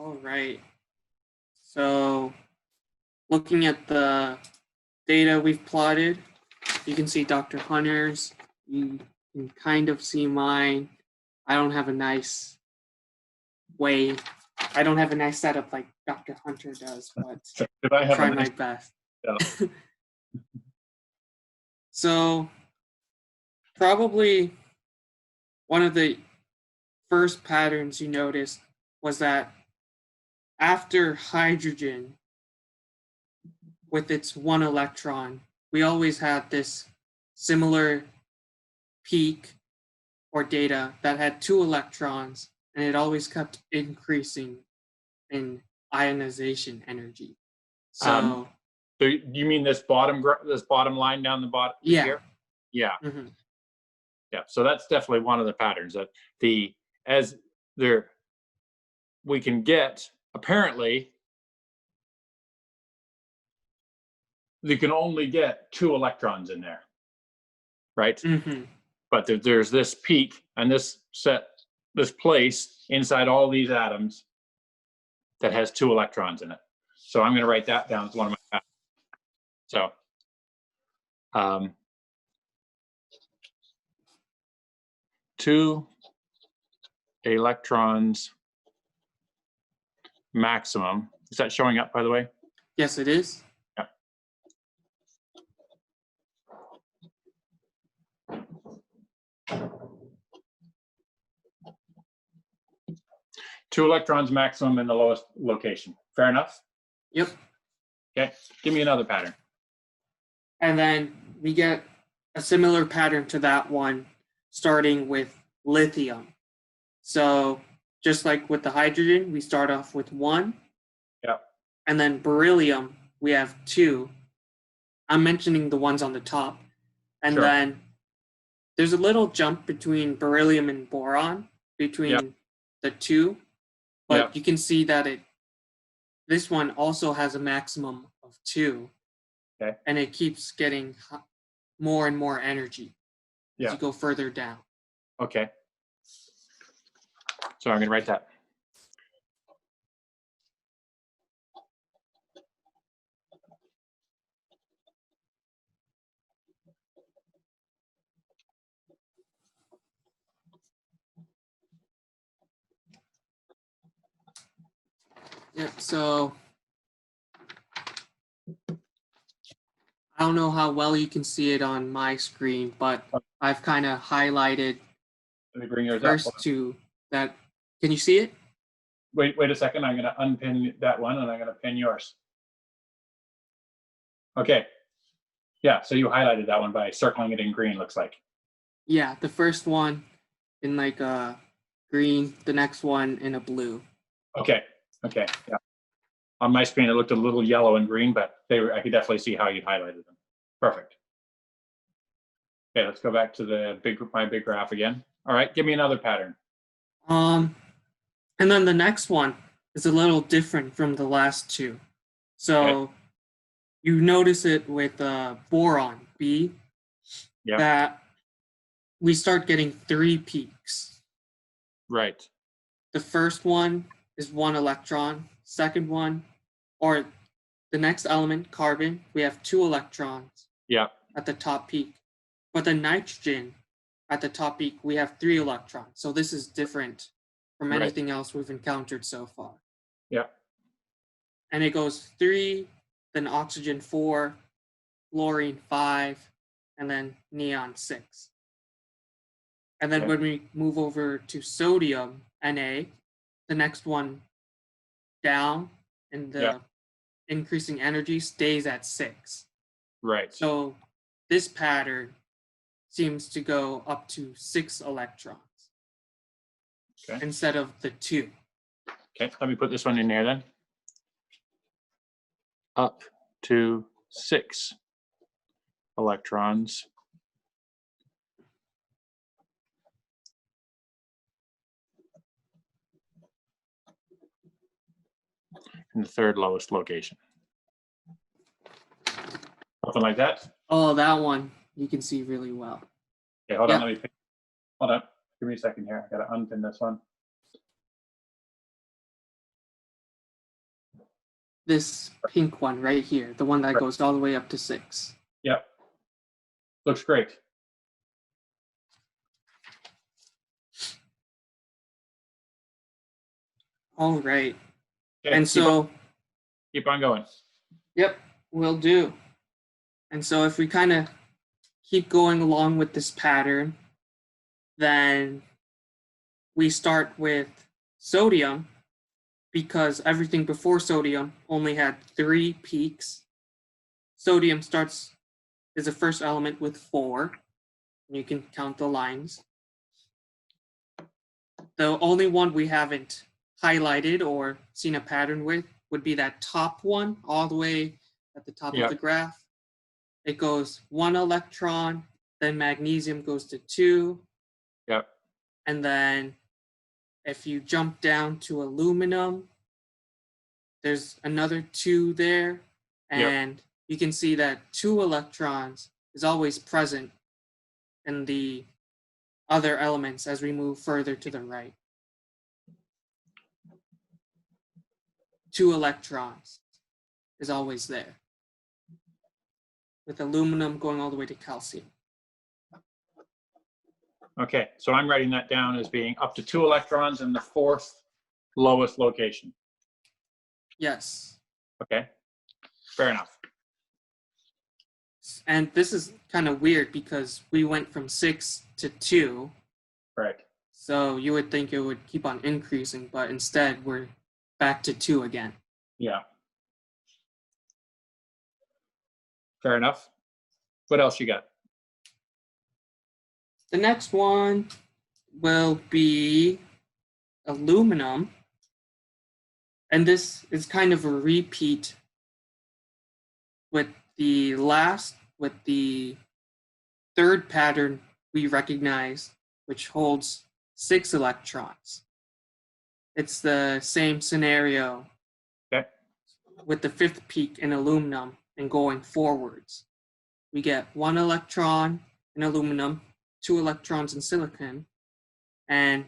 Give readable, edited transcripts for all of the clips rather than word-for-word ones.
All right. So looking at the data we've plotted, you can see Dr. Hunter's. You can kind of see mine. I don't have a nice way. I don't have a nice setup like Dr. Hunter does, but I'll try my best. Yeah. So probably one of the first patterns you noticed was that after hydrogen with its one electron, we always had this similar peak or data that had two electrons, and it always kept increasing in ionization energy. So you mean this bottom line down the bottom here? Yeah. Mm-hmm. Yeah. So that's definitely one of the patterns that we can get, apparently you can only get two electrons in there, right? Mm-hmm. But there's this peak and this place inside all these atoms that has two electrons in it. So I'm going to write that down as one of my patterns. So, two electrons maximum. Is that showing up, by the way? Yes, it is. Yeah. Two electrons maximum in the lowest location. Fair enough? Yep. Okay, give me another pattern. And then we get a similar pattern to that one, starting with lithium. So just like with the hydrogen, we start off with one. Yeah. And then beryllium, we have two. I'm mentioning the ones on the top. And then there's a little jump between beryllium and boron, between the two. But you can see that this one also has a maximum of two. Okay. And it keeps getting more and more energy as you go further down. Okay. So I'm going to write that. Yep, so I don't know how well you can see it on my screen, but I've kind of highlighted first two that. Can you see it? Wait a second. I'm going to unpin that one and I'm going to pin yours. Okay. Yeah, so you highlighted that one by circling it in green, looks like. Yeah, the first one in like green, the next one in a blue. Okay, yeah. On my screen, it looked a little yellow and green, but I could definitely see how you highlighted them. Perfect. Okay, let's go back to my big graph again. All right, give me another pattern. And then the next one is a little different from the last two. So you notice it with boron, B, that we start getting three peaks. Right. The first one is one electron. Second one, or the next element, carbon, we have two electrons at the top peak. But the nitrogen at the top peak, we have three electrons. So this is different from anything else we've encountered so far. Yeah. And it goes 3, then oxygen 4, fluorine 5, and then neon 6. And then when we move over to sodium, Na, the next one down and the increasing energy stays at 6. Right. So this pattern seems to go up to 6 electrons instead of the 2. Okay, let me put this one in there then. Up to 6 electrons. In the third lowest location. Something like that? Oh, that one you can see really well. Okay, hold on, hold on. Give me a second here. I gotta unpin this one. this pink one right here, the one that Right. goes all the way up to 6. Yep. Looks great. All right. Okay, And so, keep on going. yep, will do. And so if we kind of keep going along with this pattern, then we start with sodium, because everything before sodium only had 3 peaks. Sodium is the first element with 4. And you can count the lines. The only one we haven't highlighted or seen a pattern with would be that top one, all the way at the top of the graph. It goes 1 electron, then magnesium goes to 2. Yep. And then if you jump down to aluminum, there's another 2 there. And you can see that 2 electrons is always present in the other elements as we move further to the right. 2 electrons is always there, with aluminum going all the way to calcium. Okay, so I'm writing that down as being up to 2 electrons in the 4th lowest location. Yes. Okay, fair enough. And this is kind of weird because we went from 6 to 2. Right. So you would think it would keep on increasing, but instead we're back to 2 again. Yeah. Fair enough. What else you got? The next one will be aluminum. And this is kind of a repeat with the third pattern we recognize, which holds 6 electrons. It's the same scenario with the 5th peak in aluminum and going forwards. We get 1 electron in aluminum, 2 electrons in silicon, and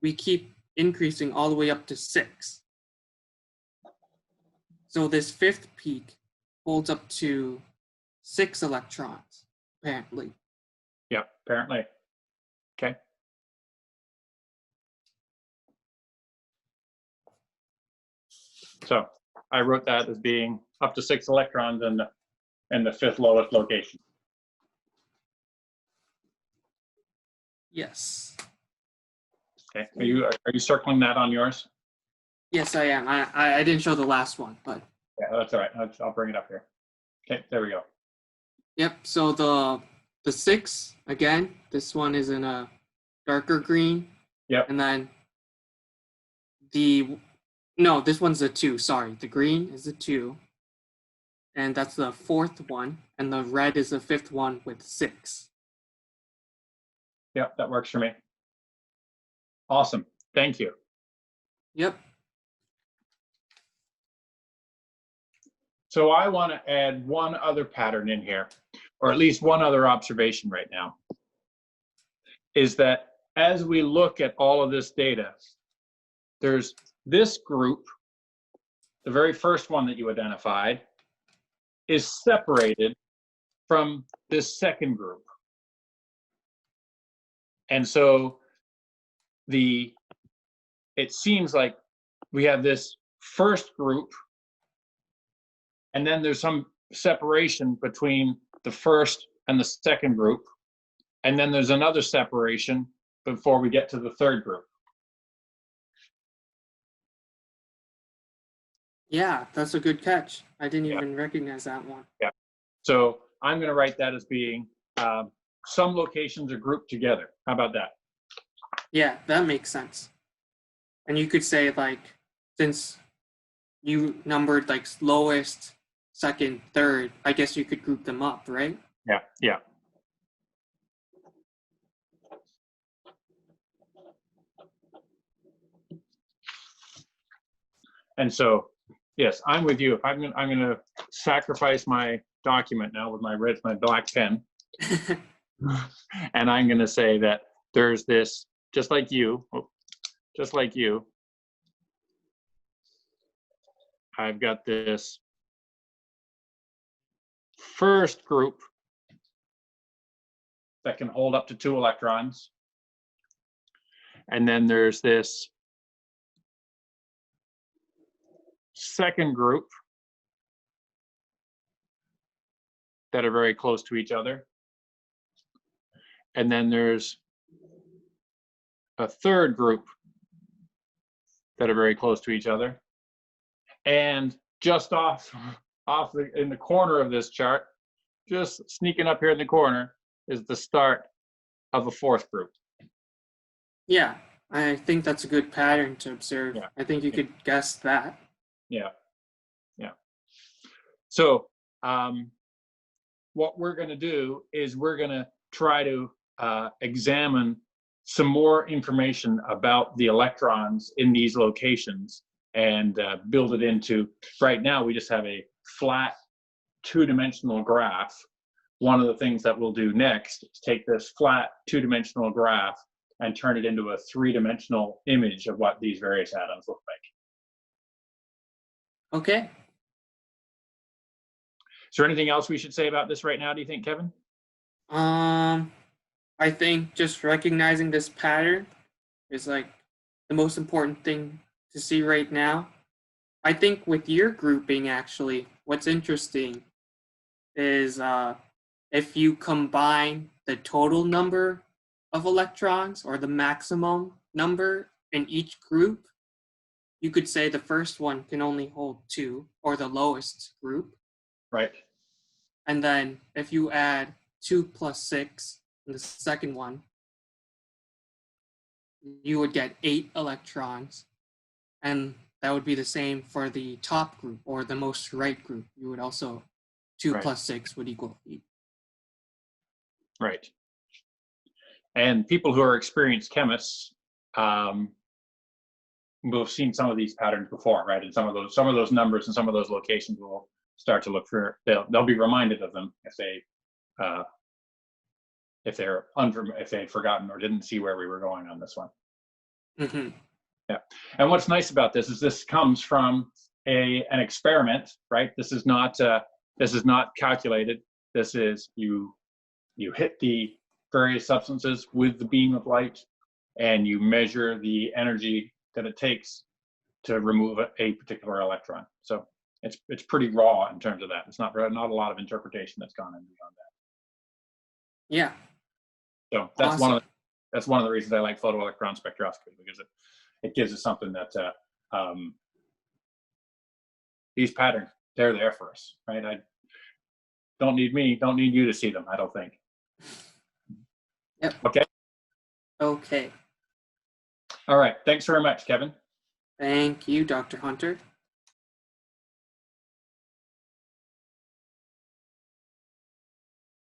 we keep increasing all the way up to 6. So this 5th peak holds up to 6 electrons, apparently. Yeah, apparently. Okay. So I wrote that as being up to 6 electrons in the 5th lowest location. Yes. Okay. Are you circling that on yours? Yes, I am. I didn't show the last one, but yeah, that's all right. I'll bring it up here. Okay, there we go. Yep. So the 6 again. This one is in a darker green. Yep. And then this one's a 2. Sorry, the green is a 2, and that's the 4th one, and the red is the 5th one with 6. Yep, that works for me. Awesome. Thank you. Yep. So I want to add one other pattern in here, or at least one other observation right now, is that as we look at all of this data, there's this group, the very first one that you identified, is separated from this second group. And so it seems like we have this first group, and then there's some separation between the first and the second group, and then there's another separation before we get to the third group. Yeah, that's a good catch. I didn't even recognize that one. Yeah. So I'm going to write that as being some locations are grouped together. How about that? Yeah, that makes sense. And you could say, like, since you numbered like lowest, second, third, I guess you could group them up, right? Yeah, yeah. And so, yes, I'm with you. I'm going to sacrifice my document now with my black pen, and I'm going to say that there's this, just like you, I've got this first group that can hold up to 2 electrons. And then there's this second group that are very close to each other. And then there's a third group that are very close to each other. And just in the corner of this chart, just sneaking up here in the corner, is the start of a fourth group. Yeah, I think that's a good pattern to observe. Yeah. I think you could guess that. Yeah. So what we're going to do is we're going to try to examine some more information about the electrons in these locations and build it into, right now we just have a flat two-dimensional graph. One of the things that we'll do next is take this flat two-dimensional graph and turn it into a three-dimensional image of what these various atoms look like. Okay. Is there anything else we should say about this right now, do you think, Kevin? I think just recognizing this pattern is like the most important thing to see right now. I think with your grouping, actually, what's interesting is if you combine the total number of electrons or the maximum number in each group, you could say the first one can only hold 2, or the lowest group. Right. And then if you add 2 plus 6 in the second one, you would get 8 electrons. And that would be the same for the top group, or the most right group. You would also, 2 plus 6 would equal 8. Right. And people who are experienced chemists will have seen some of these patterns before, right? And some of those numbers and some of those locations will start to look for. They'll be reminded of them if they've forgotten or didn't see where we were going on this one. Mm-hmm. Yeah. And what's nice about this is this comes from an experiment, right? This is not calculated. This is you hit the various substances with the beam of light, and you measure the energy that it takes to remove a particular electron. So it's pretty raw in terms of that. It's not a lot of interpretation that's gone in beyond that. Yeah. So that's awesome. one of the reasons I like photoelectron spectroscopy, because it gives us something that these patterns, they're there for us, right? I don't need you to see them, I don't think. Yep. Okay. All right. Thanks very much, Kevin. Thank you, Dr. Hunter.